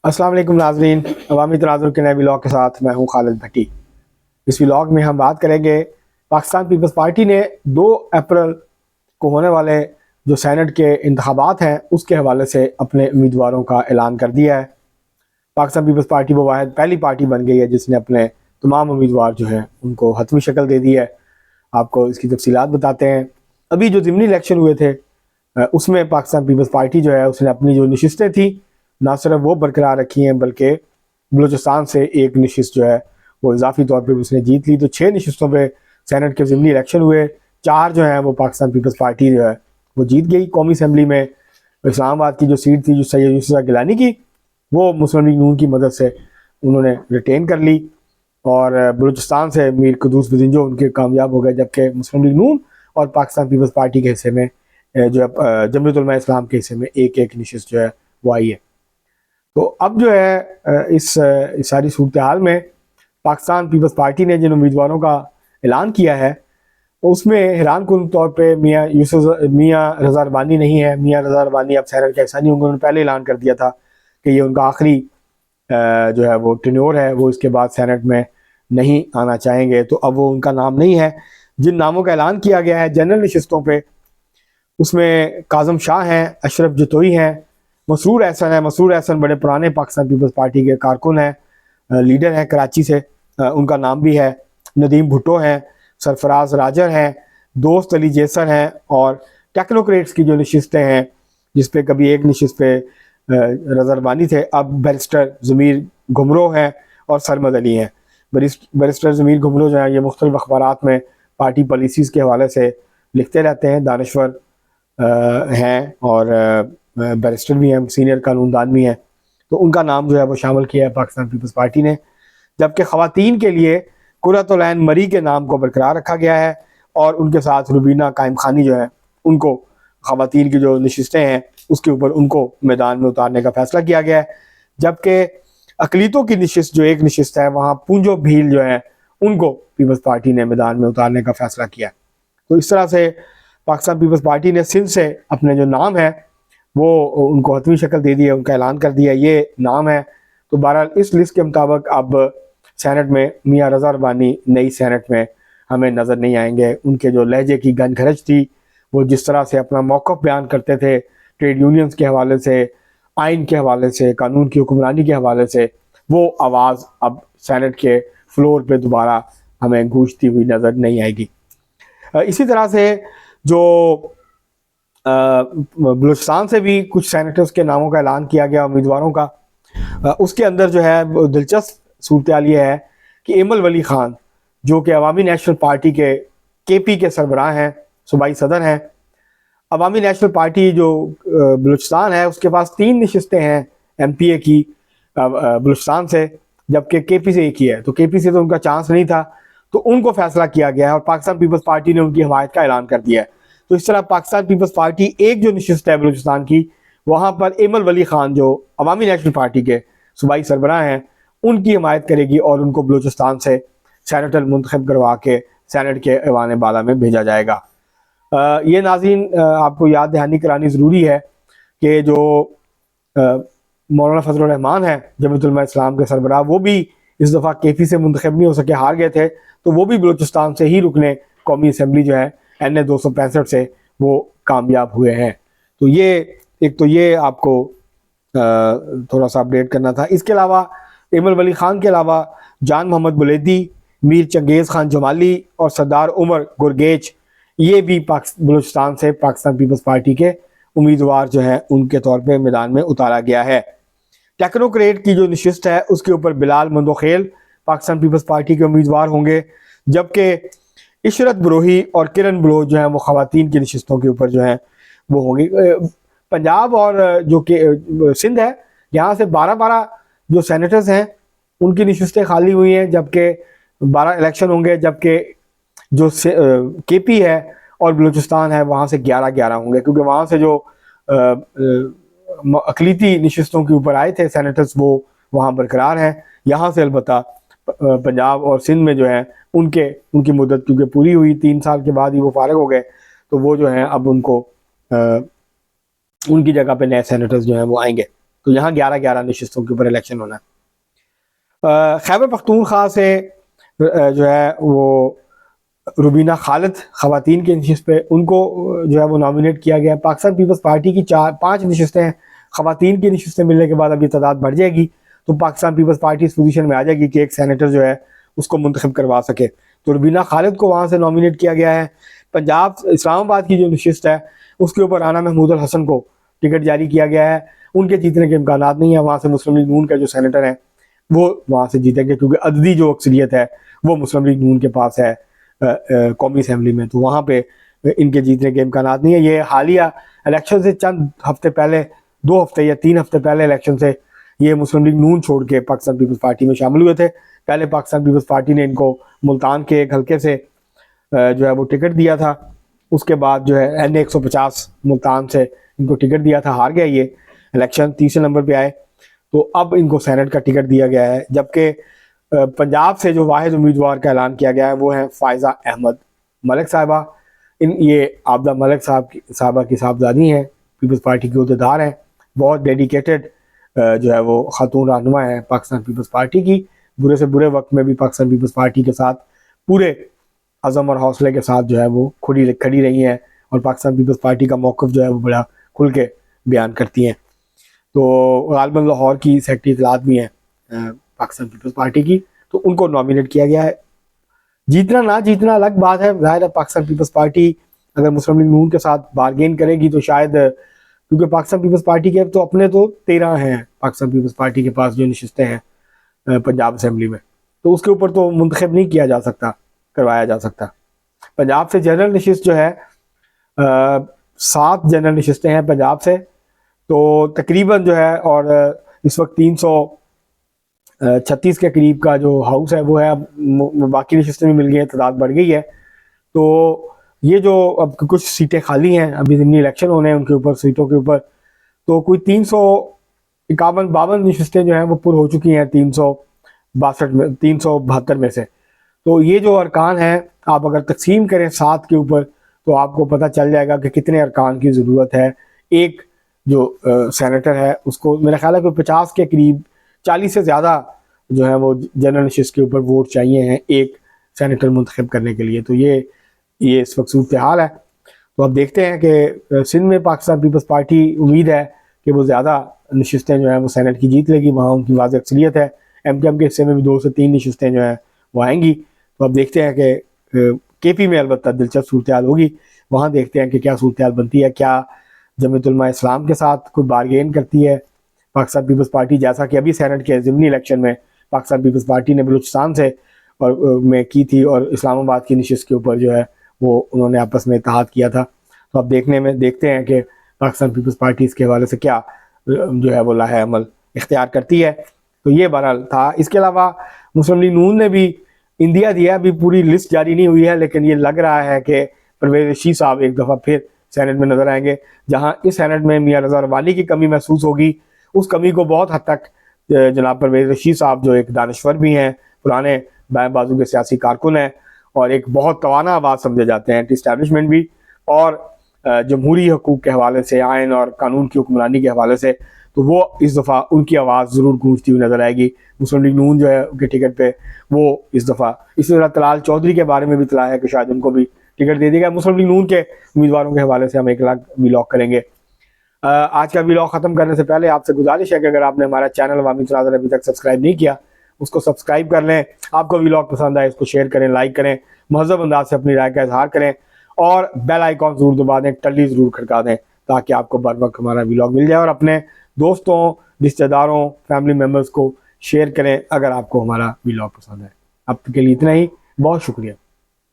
अस्सलाम वालेकुम नाज़रीन, अवामी तनाज़ुर के नए व्लॉग के साथ मैं हूं खालिद भट्टी। इस व्लॉग में हम बात करेंगे पाकिस्तान पीपल्स पार्टी ने 2 अप्रैल को होने वाले जो सेनेट के इंतखाबात हैं उसके हवाले से अपने उम्मीदवारों का ऐलान कर दिया है। पाकिस्तान पीपल्स पार्टी वो वाहिद पहली पार्टी बन गई है जिसने अपने तमाम उम्मीदवार जो हैं उनको हतमी शक्ल दे दी है। आपको इसकी तफसीलात बताते हैं। अभी जो ज़िमनी इलेक्शन हुए थे उसमें पाकिस्तान पीपल्स पार्टी जो है उसने अपनी जो नशिस्तें थी ना सिर्फ वो बरकरार रखी हैं बल्कि बलूचिस्तान से एक नशिस्त जो है वो इजाफी तौर पर उसने जीत ली। तो 6 नशिस्तों पर सेनेट के ज़िमनी इलेक्शन हुए, 4 जो हैं वो पाकिस्तान पीपल्स पार्टी जो है वो जीत गई। कौमी असम्बली में इस्लामाबाद की जो सीट थी जो सैयद यूसुफ गिलानी की, वो मुस्लिम लीग नून की मदद से उन्होंने रिटेन कर ली और बलूचिस्तान से मीर कुदूस बदिंजो उनके कामयाब हो गए, जबकि मुस्लिम लीग नून और पाकिस्तान पीपल्स पार्टी के हिस्से में जो है जमीयत उलमा इस्लाम के हिस्से में एक एक नशिस्त जो है वो आई है। तो अब जो है इस सारी सूरत हाल में पाकिस्तान पीपल्स पार्टी ने जिन उम्मीदवारों का ऐलान किया है उसमें हैरान कुन तौर पे मियाँ रज़ा रबानी नहीं है। मियाँ रज़ा रबानी अब सेनेट का हिस्सा नहीं होंगे। उन्होंने पहले ऐलान कर दिया था कि ये उनका आखिरी जो है वो टेन्योर है, वो इसके बाद सेनेट में नहीं आना चाहेंगे। तो अब वो उनका नाम नहीं है। जिन नामों का ऐलान किया गया है जनरल नशिस्तों पे, उसमें काज़म शाह हैं, अशरफ जतोई हैं, मसरूर एहसन है। मसरूर एहसन बड़े पुराने पाकिस्तान पीपल्स पार्टी के कारकुन हैं, लीडर हैं कराची से, उनका नाम भी है। नदीम भुट्टो हैं, सरफराज राजर हैं, दोस्त अली जैसर हैं और टेक्नोक्रेट्स की जो नशिस्तें हैं जिस पे कभी एक नशिस्त पे रज़ा रबानी थे, अब बैरिस्टर ज़मीर घुमरो हैं और सरमद अली हैं। बैरिस्टर ज़मीर घुमरो जो है ये मुख्तलिफ अखबारात में पार्टी पॉलिसीज़ के हवाले से लिखते रहते हैं, दानश्वर हैं और बैरिस्टर भी हैं, सीनियर कानूनदान भी हैं। तो उनका नाम जो है वो शामिल किया है पाकिस्तान पीपल्स पार्टी ने। जबकि ख़वातीन के लिए कुर्रतुल-ऐन मरी के नाम को बरकरार रखा गया है और उनके साथ रुबीना कायम खानी जो है उनको ख़वातीन की जो नशिस्तें हैं उसके ऊपर उनको मैदान में उतारने का फैसला किया गया है। जबकि अकलीतों की नशिस्त जो एक नशिस्त है वहाँ पूंजो भील जो है उनको पीपल्स पार्टी ने मैदान में उतारने का फैसला किया। तो इस तरह से पाकिस्तान पीपल्स पार्टी ने सिंध से अपने जो नाम है वो उनको हतमी शक्ल दे दी है, उनका ऐलान कर दिया ये नाम है। तो बहरहाल इस लिस्ट के मुताबिक अब सेनेट में मियाँ रज़ा रबानी नई सेनेट में हमें नज़र नहीं आएंगे। उनके जो लहजे की गन खरच थी, वो जिस तरह से अपना मौक़िफ़ बयान करते थे ट्रेड यूनियंस के हवाले से, आइन के हवाले से, कानून की हुक्मरानी के हवाले से, वो आवाज़ अब सेनेट के फ्लोर पे दोबारा हमें गूंजती हुई नज़र नहीं आएगी। इसी तरह से जो बलूचिस्तान से भी कुछ सेनेटर्स के नामों का ऐलान किया गया उम्मीदवारों का, उसके अंदर जो है दिलचस्प सूरत हाल ये है कि एमल वली ख़ान जो कि अवामी नेशनल पार्टी के केपी के सरबराह हैं, सूबाई सदर हैं। अवामी नेशनल पार्टी जो बलूचिस्तान है उसके पास 3 नशिस्तें हैं MPA की बलूचिस्तान से, जबकि केपी से एक ही है। तो केपी से तो उनका चांस नहीं था, तो उनको फैसला किया गया है और पाकिस्तान पीपल्स पार्टी ने उनकी हमायत का ऐलान कर दिया है। तो इस तरह पाकिस्तान पीपल्स पार्टी एक जो नशिस्त है बलूचिस्तान की, वहाँ पर एमल वली ख़ान जो अवामी नेशनल पार्टी के सूबाई सरबराह हैं उनकी हमायत करेगी और उनको बलूचिस्तान से सेनेटर मुंतखब करवा के सेनेट के ऐवान बाला में भेजा जाएगा। ये नाज़रीन आपको याद दहानी करानी ज़रूरी है कि जो मौलाना फजलुर रहमान है जमीयत उलमा इस्लाम के सरबराह, वो भी इस दफ़ा केपी से मुंतखब नहीं हो सके, हार गए थे। तो वो भी बलूचिस्तान से ही रुकने कौमी असम्बली जो है NA 265 से वो कामयाब हुए हैं। तो ये आपको थोड़ा सा अपडेट करना था। इसके अलावा एमल वली ख़ान के अलावा जान मोहम्मद बुलेदी, मीर चंगेज़ खान जमाली और सरदार उमर गुरगेज, ये भी बलूचिस्तान से पाकिस्तान पीपल्स पार्टी के उम्मीदवार जो हैं उनके तौर पे मैदान में उतारा गया है। टेक्नोक्रेट की जो नशिस्त है उसके ऊपर बिलाल मंदोखेल पाकिस्तान पीपल्स पार्टी के उम्मीदवार होंगे, जबकि इशरत बरोही और किरण बलोच जो है वो ख़वातीन की नशिस्तों के ऊपर जो है वो होंगी। पंजाब और जो कि सिंध है, यहाँ से 12 जो सेनेटर्स हैं उनकी नशिस्तें खाली हुई हैं, जबकि 12 इलेक्शन होंगे। जबकि जो केपी है और बलूचिस्तान है वहाँ से 11 होंगे, क्योंकि वहाँ से जो अकलीती नशिस्तों के ऊपर आए थे सेनेटर्स वो वहाँ बरकरार हैं। यहाँ से अलबत्ता पंजाब और सिंध में जो है उनकी मुद्दत क्योंकि पूरी हुई 3 साल के बाद ही वो फारिग हो गए, तो वो जो हैं अब उनको उनकी जगह पे नए सेनेटर्स जो हैं वो आएंगे। तो यहाँ 11-11 नशिस्तों के ऊपर इलेक्शन होना है। खैबर पख्तूनख्वा से जो है वो रुबीना खालिद ख़वातीन की नशिस्त पे उनको जो है वो नॉमिनेट किया गया। पाकिस्तान पीपल्स पार्टी की 5 नशिस्तें हैं, ख़वातीन की नशिस्तें मिलने के बाद अभी तादाद बढ़ जाएगी, तो पाकिस्तान पीपल्स पार्टी इस पोजीशन में आ जाएगी कि एक सेनेटर जो है उसको मुंतखब करवा सके। तो रुबीना खालिद को वहाँ से नॉमिनेट किया गया है। पंजाब इस्लामाबाद की जो नशिस्त है उसके ऊपर राना महमूद अल हसन को टिकट जारी किया गया है। उनके जीतने के इम्कान नहीं है, वहाँ से मुस्लिम लीग नून का जो सेनेटर है वो वहाँ से जीतेंगे, क्योंकि अददी जो अक्सरियत है वो मुस्लिम लीग नून के पास है कौमी असम्बली में, तो वहाँ पे इनके जीतने के इम्कान नहीं है। ये हालिया इलेक्शन से चंद हफ्ते पहले, 2 हफ्ते या 3 हफ्ते पहले इलेक्शन से ये मुस्लिम लीग नून छोड़ के पाकिस्तान पीपल्स पार्टी में शामिल हुए थे। पहले पाकिस्तान पीपल्स पार्टी ने इनको मुल्तान के एक हल्के से जो है वो टिकट दिया था, उसके बाद जो है NA 150 मुल्तान से इनको टिकट दिया था, हार गया ये इलेक्शन, तीसरे नंबर पे आए। तो अब इनको सेनेट का टिकट दिया गया है, जबकि पंजाब से जो वाहिद उम्मीदवार का ऐलान किया गया है वो है फ़ायज़ा अहमद मलिक साहिबा। ये आबदा मलिक साहबा की साहबजादी हैं, पीपल्स पार्टी की अहदेदार हैं, बहुत डेडिकेटेड जो है वो खातून रहनुमा है पाकिस्तान पीपल्स पार्टी की। बुरे से बुरे वक्त में भी पाकिस्तान पीपल्स पार्टी के साथ पूरे अज़म और हौसले के साथ जो है वो खड़ी रही हैं, और पाकिस्तान पीपल्स पार्टी का मौक़िफ़ जो है वो बड़ा खुल के बयान करती हैं। तो गालिबन लाहौर की सेक्रेटरी इत्तलात भी हैं पाकिस्तान पीपल्स पार्टी की, तो उनको नॉमिनेट किया गया है। जीतना ना जीतना अलग बात है, ज़ाहिर है पाकिस्तान पीपल्स पार्टी अगर मुस्लिम लीग नून के साथ बारगेन करेगी तो शायद, क्योंकि पाकिस्तान पीपल्स पार्टी के तो अपने तो 13 हैं पाकिस्तान पीपल्स पार्टी के पास जो नशिस्तें हैं पंजाब असम्बली में, तो उसके ऊपर तो मुंतखब नहीं किया जा सकता, करवाया जा सकता। पंजाब से जनरल नशिस्त जो है 7 जनरल नशिस्तें हैं पंजाब से, तो तकरीबन जो है, और इस वक्त 336 के करीब का जो हाउस है वो है, अब बाकी नशिस्तें भी मिल गई हैं, तादाद बढ़ गई है। तो ये जो अब कुछ सीटें खाली हैं, अभी जितनी इलेक्शन होने हैं उनके ऊपर, सीटों के ऊपर, तो कोई 351-52 नशिस्तें जो हैं वो पुर हो चुकी हैं 372 में से। तो ये जो अरकान हैं आप अगर तकसीम करें 7 के ऊपर तो आपको पता चल जाएगा कि कितने अरकान की ज़रूरत है। एक जो सेनेटर है उसको मेरा ख्याल है कि 50 के करीब, 40 से ज़्यादा जो है वो जनरल नशिस्त के ऊपर वोट चाहिए हैं एक सेनेटर मुंतखब करने के लिए। तो ये इस वक्त सूरत हाल है। तो अब देखते हैं कि सिंध में पाकिस्तान पीपल्स पार्टी उम्मीद है कि वो ज़्यादा नशिस्तें जो हैं वो सेनेट की जीत लेगी, वहाँ उनकी वाज़ अक्सरियत है। MKM के हिस्से में भी 2 से 3 नशिस्तें जो हैं वो आएंगी। तो अब देखते हैं कि KP में अलबत्ता दिलचस्प सूरत हाल होगी, वहाँ देखते हैं कि क्या सूरत हाल बनती है, क्या जमीयत उलमा इस्लाम के साथ कोई बारगेन करती है पाकिस्तान पीपल्स पार्टी, जैसा कि अभी सेनेट के ज़िमनी इलेक्शन में पाकिस्तान पीपल्स पार्टी ने बलूचिस्तान से और में की थी, और इस्लामाबाद की नशिस्त के ऊपर जो है वो उन्होंने आपस में इत्तेहाद किया था। तो अब देखते हैं कि पाकिस्तान पीपल्स पार्टी इसके हवाले से क्या जो है वो लाहे अमल इख्तियार करती है। तो ये बहरहाल था। इसके अलावा मुस्लिम लीग नून ने भी इंडिया दिया, अभी पूरी लिस्ट जारी नहीं हुई है, लेकिन ये लग रहा है कि परवेज़ रशीद साहब एक दफ़ा फिर सेनेट में नज़र आएंगे। जहां इस सेनेट में मियां रज़ा रवानी की कमी महसूस होगी, उस कमी को बहुत हद तक जनाब परवेज़ रशीद साहब जो एक दानश्वर भी हैं, पुराने बाएं बाजू के सियासी कारकुन हैं और एक बहुत तवाना आवाज़ समझे जाते हैं, एंटी इस्टेब्लिशमेंट भी, और जमहूरी हकूक़ के हवाले से, आइन और कानून की हुक्मरानी के हवाले से, तो वो इस दफ़ा उनकी आवाज़ ज़रूर गूंजती हुई नज़र आएगी। मुस्लिम लीग नून जो है उनके टिकट पे वो इस दफ़ा, इसी तरह तलाल चौधरी के बारे में भी तला है कि शायद उनको भी टिकट दे देगा। मुस्लिम लीग नून के उम्मीदवारों के हवाले से हम एक अलग व्लॉग करेंगे। आज का व्लॉग ख़त्म करने से पहले आपसे गुजारिश है कि अगर आपने हमारा चैनल अवामी तनाज़ुर अभी तक सब्सक्राइब नहीं किया, उसको सब्सक्राइब कर लें। आपको व्लॉग पसंद आए इसको शेयर करें, लाइक करें, महज़ब अंदाज से अपनी राय का इजहार करें, और बेल आइकॉन ज़रूर दबा दें, टल्ली ज़रूर खड़का दें, ताकि आपको बर वक्त हमारा व्लॉग मिल जाए, और अपने दोस्तों, रिश्तेदारों, फैमिली मेम्बर्स को शेयर करें अगर आपको हमारा व्लॉग पसंद है। अब के लिए इतना ही, बहुत शुक्रिया।